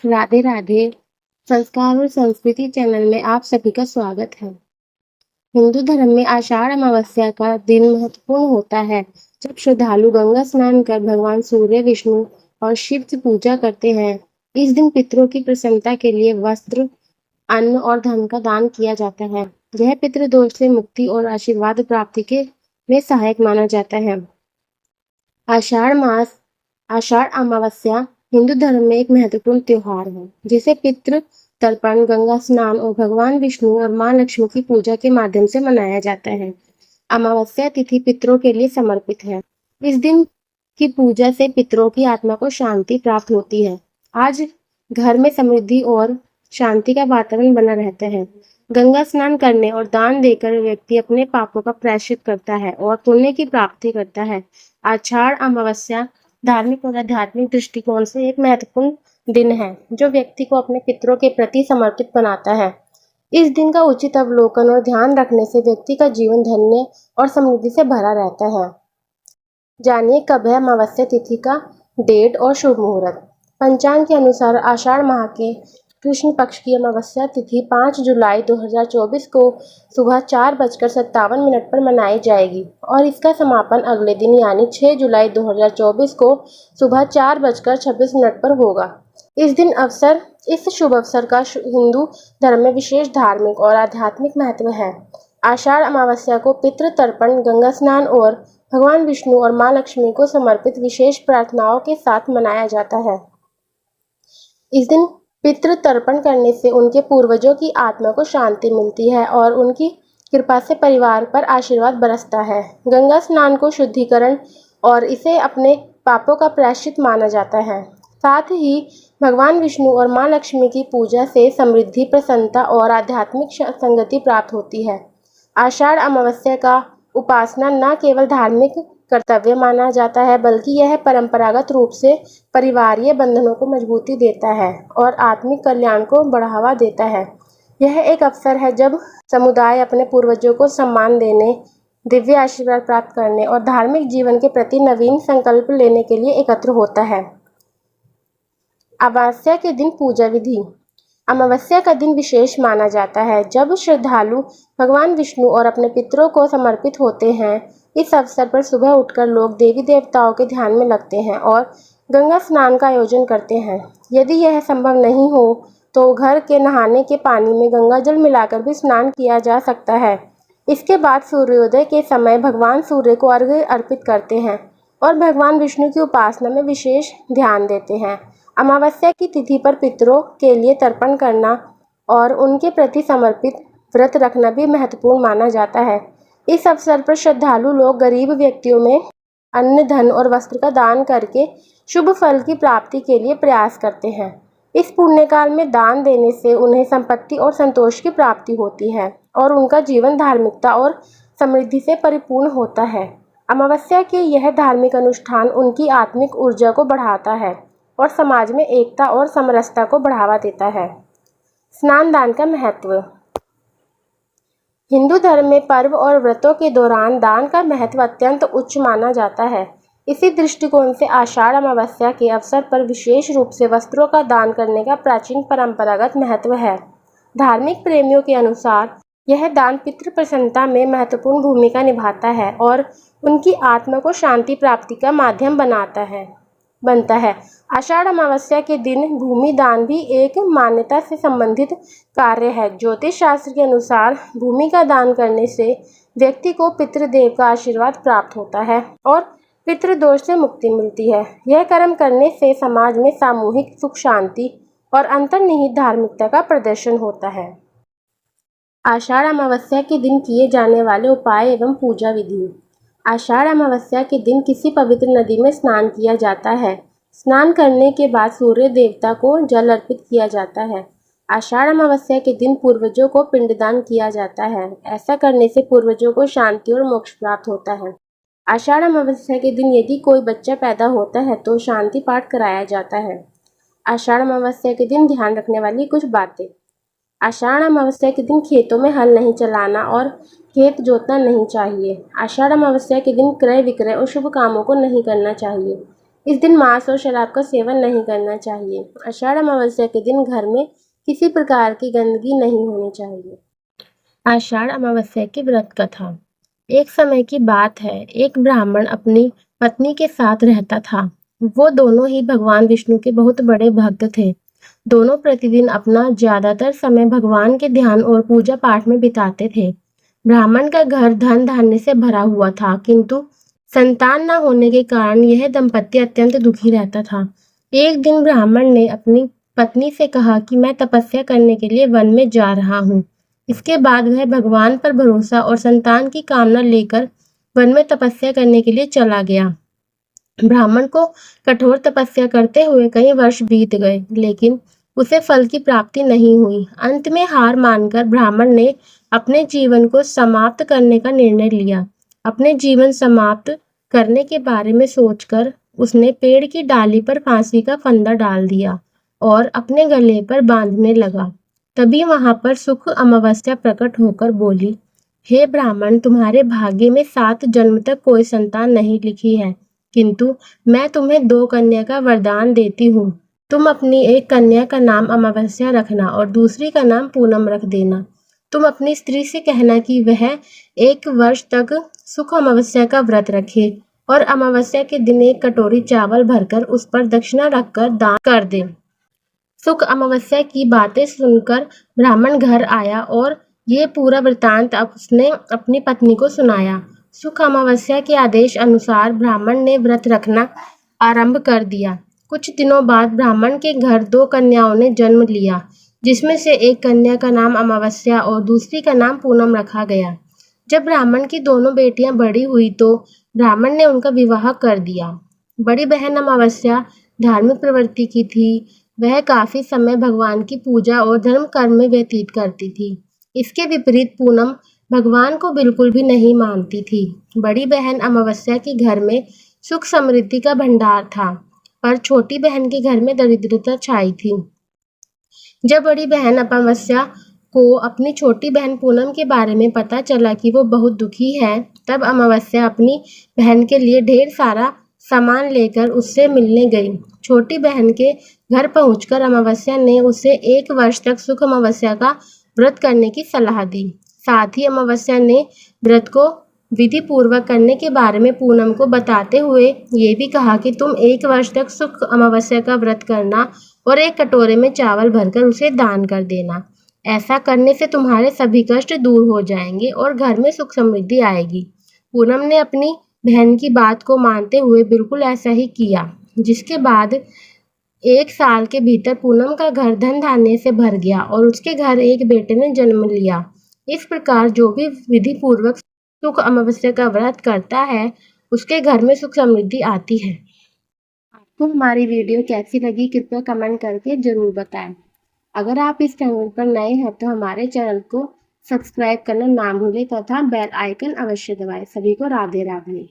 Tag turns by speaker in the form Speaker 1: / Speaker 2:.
Speaker 1: राधे राधे। संस्कार और संस्कृति चैनल में आप सभी का स्वागत है। हिंदू धर्म में आषाढ़ अमावस्या का दिन महत्वपूर्ण होता है, जब श्रद्धालु गंगा स्नान कर भगवान सूर्य, विष्णु और शिव की पूजा करते हैं। इस दिन पितरों की प्रसन्नता के लिए वस्त्र, अन्न और धन का दान किया जाता है। यह पितृदोष से मुक्ति और आशीर्वाद प्राप्ति के में सहायक माना जाता है। आषाढ़ मास आषाढ़ अमावस्या हिंदू धर्म में एक महत्वपूर्ण त्योहार है, जिसे पितृ तर्पण, गंगा स्नान और भगवान विष्णु और मां लक्ष्मी की पूजा के माध्यम से मनाया जाता है। अमावस्या तिथि पितरों के लिए समर्पित है। इस दिन की पूजा से पितरों की आत्मा को शांति प्राप्त होती है। आज घर में समृद्धि और शांति का वातावरण बना रहता है। गंगा स्नान करने और दान देकर व्यक्ति अपने पापों का प्रायश्चित करता है और पुण्य की प्राप्ति करता है। आषाढ़ अमावस्या धार्मिक और आध्यात्मिक दृष्टिकोण से एक महत्वपूर्ण दिन है, जो व्यक्ति को अपने पितरों के प्रति समर्पित बनाता है। इस दिन का उचित अवलोकन और ध्यान रखने से व्यक्ति का जीवन धन्य और समृद्धि से भरा रहता है। जानिए कब है अमावस्या तिथि का डेट और शुभ मुहूर्त। पंचांग के अनुसार आषाढ़ माह के कृष्ण पक्ष की अमावस्या तिथि 5 जुलाई 2024 को सुबह 4:57 पर मनाई जाएगी और इसका समापन अगले दिन यानी 6 जुलाई 2024 को सुबह 4:26 पर होगा। इस शुभ अवसर का हिंदू धर्म में विशेष धार्मिक और आध्यात्मिक महत्व है। आषाढ़ अमावस्या को पितृ तर्पण, गंगा स्नान और भगवान विष्णु और मां लक्ष्मी को समर्पित विशेष प्रार्थनाओं के साथ मनाया जाता है। इस दिन पितृ तर्पण करने से उनके पूर्वजों की आत्मा को शांति मिलती है और उनकी कृपा से परिवार पर आशीर्वाद बरसता है। गंगा स्नान को शुद्धिकरण और इसे अपने पापों का प्रायश्चित माना जाता है। साथ ही भगवान विष्णु और मां लक्ष्मी की पूजा से समृद्धि, प्रसन्नता और आध्यात्मिक संगति प्राप्त होती है। आषाढ़ अमावस्या का उपासना न केवल धार्मिक कर्तव्य माना जाता है, बल्कि यह परंपरागत रूप से परिवारीय बंधनों को मजबूती देता है और आत्मिक कल्याण को बढ़ावा देता है। यह एक अवसर है जब समुदाय अपने पूर्वजों को सम्मान देने, दिव्य आशीर्वाद प्राप्त करने और धार्मिक जीवन के प्रति नवीन संकल्प लेने के लिए एकत्र होता है। अमावस्या के दिन पूजा विधि। अमावस्या का दिन विशेष माना जाता है, जब श्रद्धालु भगवान विष्णु और अपने पितरों को समर्पित होते हैं। इस अवसर पर सुबह उठकर लोग देवी देवताओं के ध्यान में लगते हैं और गंगा स्नान का आयोजन करते हैं। यदि यह संभव नहीं हो तो घर के नहाने के पानी में गंगा जल मिलाकर भी स्नान किया जा सकता है। इसके बाद सूर्योदय के समय भगवान सूर्य को अर्घ्य अर्पित करते हैं और भगवान विष्णु की उपासना में विशेष ध्यान देते हैं। अमावस्या की तिथि पर पितरों के लिए तर्पण करना और उनके प्रति समर्पित व्रत रखना भी महत्वपूर्ण माना जाता है। इस अवसर पर श्रद्धालु लोग गरीब व्यक्तियों में अन्न, धन और वस्त्र का दान करके शुभ फल की प्राप्ति के लिए प्रयास करते हैं। इस पुण्यकाल में दान देने से उन्हें संपत्ति और संतोष की प्राप्ति होती है और उनका जीवन धार्मिकता और समृद्धि से परिपूर्ण होता है। अमावस्या के यह धार्मिक अनुष्ठान उनकी आत्मिक ऊर्जा को बढ़ाता है और समाज में एकता और समरसता को बढ़ावा देता है। स्नान दान का महत्व। हिंदू धर्म में पर्व और व्रतों के दौरान दान का महत्व अत्यंत उच्च माना जाता है। इसी दृष्टिकोण से आषाढ़ अमावस्या के अवसर पर विशेष रूप से वस्त्रों का दान करने का प्राचीन परंपरागत महत्व है। धार्मिक प्रेमियों के अनुसार यह दान पितृ प्रसन्नता में महत्वपूर्ण भूमिका निभाता है और उनकी आत्मा को शांति प्राप्ति का माध्यम बनता है। आषाढ़ अमावस्या के दिन भूमि दान भी एक मान्यता से संबंधित कार्य है। ज्योतिष शास्त्र के अनुसार भूमि का दान करने से व्यक्ति को पितृदेव का आशीर्वाद प्राप्त होता है और पितृदोष से मुक्ति मिलती है। यह कर्म करने से समाज में सामूहिक सुख, शांति और अंतर्निहित धार्मिकता का प्रदर्शन होता है। आषाढ़ अमावस्या के दिन किए जाने वाले उपाय एवं पूजा विधि। आषाढ़ अमावस्या के दिन किसी पवित्र नदी में स्नान किया जाता है। स्नान करने के बाद सूर्य देवता को जल अर्पित किया जाता है। आषाढ़ अमावस्या के दिन पूर्वजों को पिंडदान किया जाता है। ऐसा करने से पूर्वजों को शांति और मोक्ष प्राप्त होता है। आषाढ़ अमावस्या के दिन यदि कोई बच्चा पैदा होता है तो शांति पाठ कराया जाता है। आषाढ़ अमावस्या के दिन ध्यान रखने वाली कुछ बातें। आषाढ़ अमावस्या के दिन खेतों में हल नहीं चलाना और खेत जोतना नहीं चाहिए। आषाढ़ अमावस्या के दिन क्रय विक्रय और शुभ कामों को नहीं करना चाहिए। इस दिन मांस और शराब का सेवन नहीं करना चाहिए। आषाढ़ अमावस्या के दिन घर में किसी प्रकार की गंदगी नहीं होनी चाहिए। आषाढ़ अमावस्या की व्रत कथा। एक समय की बात है, एक ब्राह्मण अपनी पत्नी के साथ रहता था। वो दोनों ही भगवान विष्णु के बहुत बड़े भक्त थे। दोनों प्रतिदिन अपना ज्यादातर समय भगवान के ध्यान और पूजा पाठ में बिताते थे। ब्राह्मण का घर धन धान्य से भरा हुआ था, किंतु संतान न होने के कारण यह दंपत्ति अत्यंत दुखी रहता था। एक दिन ब्राह्मण ने अपनी पत्नी से कहा कि मैं तपस्या करने के लिए वन में जा रहा हूँ। इसके बाद वह भगवान पर भरोसा और संतान की कामना लेकर वन में तपस्या करने के लिए चला गया। ब्राह्मण को कठोर तपस्या करते हुए कई वर्ष बीत गए, लेकिन उसे फल की प्राप्ति नहीं हुई। अंत में हार मानकर ब्राह्मण ने अपने जीवन को समाप्त करने का निर्णय लिया। अपने जीवन समाप्त करने के बारे में सोचकर उसने पेड़ की डाली पर फांसी का फंदा डाल दिया और अपने गले पर बांधने लगा। तभी वहां पर सुख अमावस्या प्रकट होकर बोली, हे ब्राह्मण, तुम्हारे भाग्य में 7 जन्म तक कोई संतान नहीं लिखी है, किंतु मैं तुम्हें 2 कन्या का वरदान देती हूँ। तुम अपनी एक कन्या का नाम अमावस्या रखना और दूसरी का नाम पूनम रख देना। तुम अपनी स्त्री से कहना कि वह 1 वर्ष तक सुख अमावस्या का व्रत रखे और अमावस्या के दिन 1 कटोरी चावल भरकर उस पर दक्षिणा रखकर दान कर दे। सुख अमावस्या की बातें सुनकर ब्राह्मण घर आया और ये पूरा वृतांत उसने अपनी पत्नी को सुनाया। सुख अमावस्या के आदेश अनुसार ब्राह्मण ने व्रत रखना आरंभ कर दिया। कुछ दिनों बाद ब्राह्मण के घर 2 कन्याओं ने जन्म लिया, जिसमें से एक कन्या का नाम अमावस्या और दूसरी का नाम पूनम रखा गया। जब ब्राह्मण की दोनों बेटियां बड़ी हुई तो ब्राह्मण ने उनका विवाह कर दिया। बड़ी बहन अमावस्या धार्मिक प्रवृत्ति की थी। वह काफी समय भगवान की पूजा और धर्म कर्म में व्यतीत करती थी। इसके विपरीत पूनम भगवान को बिल्कुल भी नहीं मानती थी। बड़ी बहन अमावस्या के घर में सुख समृद्धि का भंडार था, पर छोटी बहन के घर में दरिद्रता छाई थी। जब बड़ी बहन अमावस्या को अपनी छोटी बहन पूनम के बारे में पता चला कि वो बहुत दुखी है, तब अमावस्या अपनी बहन के लिए ढेर सारा सामान लेकर उससे मिलने गई। छोटी बहन के घर पहुंचकर अमावस्या ने उसे 1 वर्ष तक सुख अमावस्या का व्रत करने की सलाह दी। साथ ही अमावस्या ने व्रत को विधि पूर्वक करने के बारे में पूनम को बताते हुए ये भी कहा कि तुम 1 वर्ष तक सुख अमावस्या का व्रत करना और 1 कटोरे में चावल भरकर उसे दान कर देना। ऐसा करने से तुम्हारे सभी कष्ट दूर हो जाएंगे और घर में सुख समृद्धि आएगी। पूनम ने अपनी बहन की बात को मानते हुए बिल्कुल ऐसा ही किया, जिसके बाद 1 साल के भीतर पूनम का घर धन धान्य से भर गया और उसके घर एक बेटे ने जन्म लिया। इस प्रकार जो भी विधि पूर्वक सुख अमावस्या का व्रत करता है, उसके घर में सुख समृद्धि आती है। आपको हमारी वीडियो कैसी लगी, कृपया कमेंट करके जरूर बताएं। अगर आप इस चैनल पर नए हैं तो हमारे चैनल को सब्सक्राइब करना ना भूलें तथा बेल आइकन अवश्य दबाएं। सभी को राधे राधे।